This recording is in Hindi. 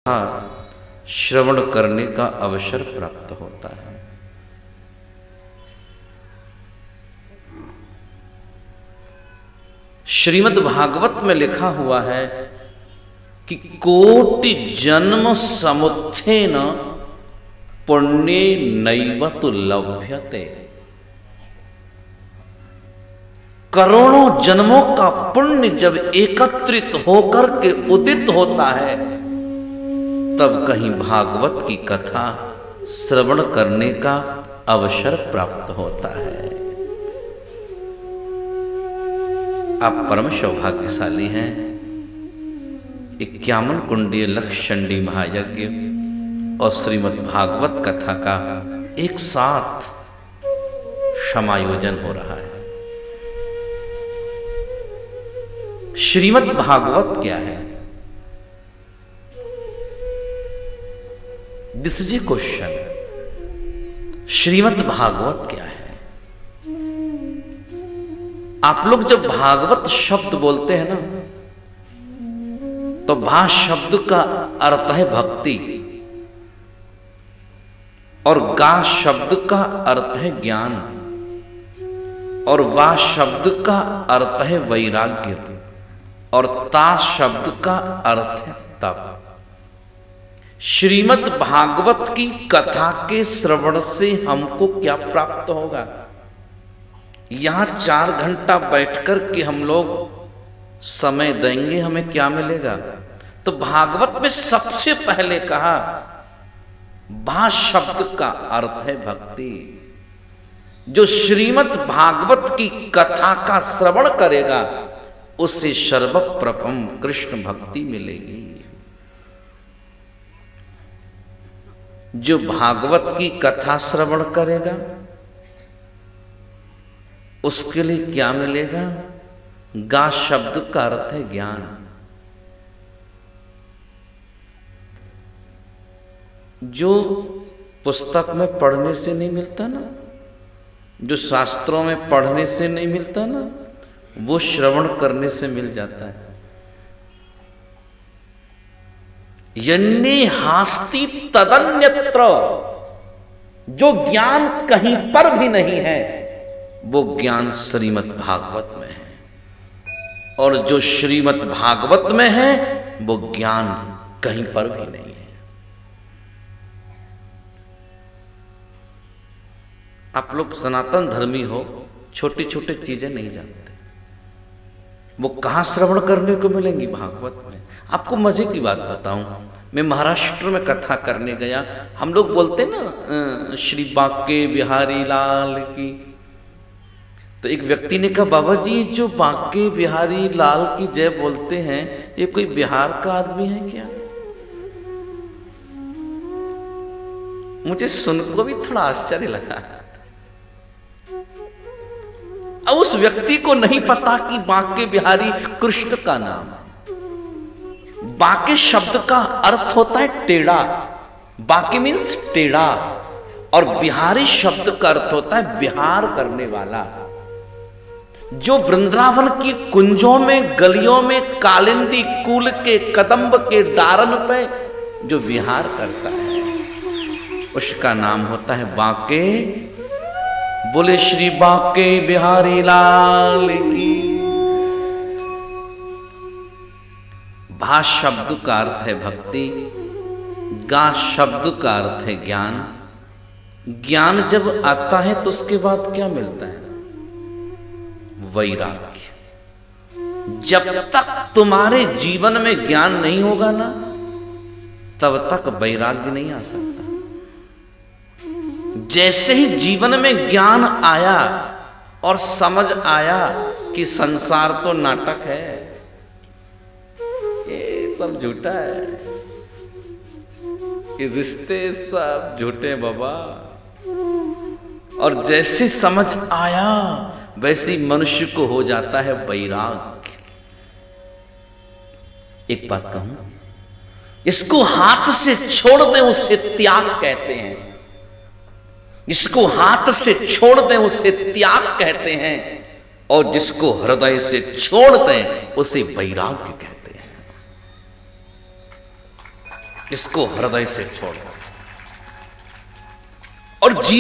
श्रवण करने का अवसर प्राप्त होता है। श्रीमद् भागवत में लिखा हुआ है कि कोटि जन्म समुत्थेन पुण्ये नैव तु लभ्यते। करोड़ों जन्मों का पुण्य जब एकत्रित होकर के उदित होता है तब कहीं भागवत की कथा श्रवण करने का अवसर प्राप्त होता है। आप परम सौभाग्यशाली हैं। 51 कुंडीय लक्षचंडी महायज्ञ और श्रीमद् भागवत कथा का एक साथ समायोजन हो रहा है। श्रीमद् भागवत क्या है? This is a question. Shrimad Bhagwat क्या है? आप लोग जब भागवत शब्द बोलते हैं ना तो भा शब्द का अर्थ है भक्ति और गा शब्द का अर्थ है ज्ञान और वा शब्द का अर्थ है वैराग्य और ता शब्द का अर्थ है तप। श्रीमद् भागवत की कथा के श्रवण से हमको क्या प्राप्त होगा? यहां 4 घंटा बैठकर के हम लोग समय देंगे, हमें क्या मिलेगा? तो भागवत में सबसे पहले कहा भा शब्द का अर्थ है भक्ति। जो श्रीमद् भागवत की कथा का श्रवण करेगा उससे सर्वप्रथम कृष्ण भक्ति मिलेगी। जो भागवत की कथा श्रवण करेगा उसके लिए क्या मिलेगा? गा शब्द का अर्थ है ज्ञान। जो पुस्तक में पढ़ने से नहीं मिलता ना, जो शास्त्रों में पढ़ने से नहीं मिलता ना, वो श्रवण करने से मिल जाता है। यन्ने हास्ति तदन्यत्र, जो ज्ञान कहीं पर भी नहीं है वो ज्ञान श्रीमद् भागवत में है और जो श्रीमद् भागवत में है वो ज्ञान कहीं पर भी नहीं है। आप लोग सनातन धर्मी हो, छोटी छोटी चीजें नहीं जानते। वो कहां श्रवण करने को मिलेंगी? भागवत में। आपको मजे की बात बताऊं, मैं महाराष्ट्र में कथा करने गया। हम लोग बोलते ना श्री बांके बिहारी लाल की, तो एक व्यक्ति ने कहा बाबा जी जो बांके बिहारी लाल की जय बोलते हैं ये कोई बिहार का आदमी है क्या? मुझे सुनकर भी थोड़ा आश्चर्य लगा। अब उस व्यक्ति को नहीं पता कि बांके बिहारी कृष्ण का नाम है। बांके शब्द का अर्थ होता है टेढ़ा, बांके मीन्स टेढ़ा, और बिहारी शब्द का अर्थ होता है बिहार करने वाला। जो वृंदावन की कुंजों में, गलियों में, कालिंदी कुल के कदम्ब के डारन पे जो विहार करता है उसका नाम होता है बांके। बोले श्री बांके बिहारी लाल की। भा शब्द का अर्थ है भक्ति, गा शब्द का अर्थ है ज्ञान। ज्ञान जब आता है तो उसके बाद क्या मिलता है? वैराग्य। जब तक तुम्हारे जीवन में ज्ञान नहीं होगा ना तब तक वैराग्य नहीं आ सकता। जैसे ही जीवन में ज्ञान आया और समझ आया कि संसार तो नाटक है, ये सब झूठा है, ये रिश्ते सब झूठे हैं बाबा, और जैसे समझ आया वैसे मनुष्य को हो जाता है वैराग्य। एक बात कहूं, इसको हाथ से छोड़ दें उसे त्याग कहते हैं। जिसको हाथ से छोड़ दें उसे त्याग कहते हैं और जिसको हृदय से छोड़ दें उसे वैराग्य कहते हैं। इसको हृदय से छोड़ दो और जीवन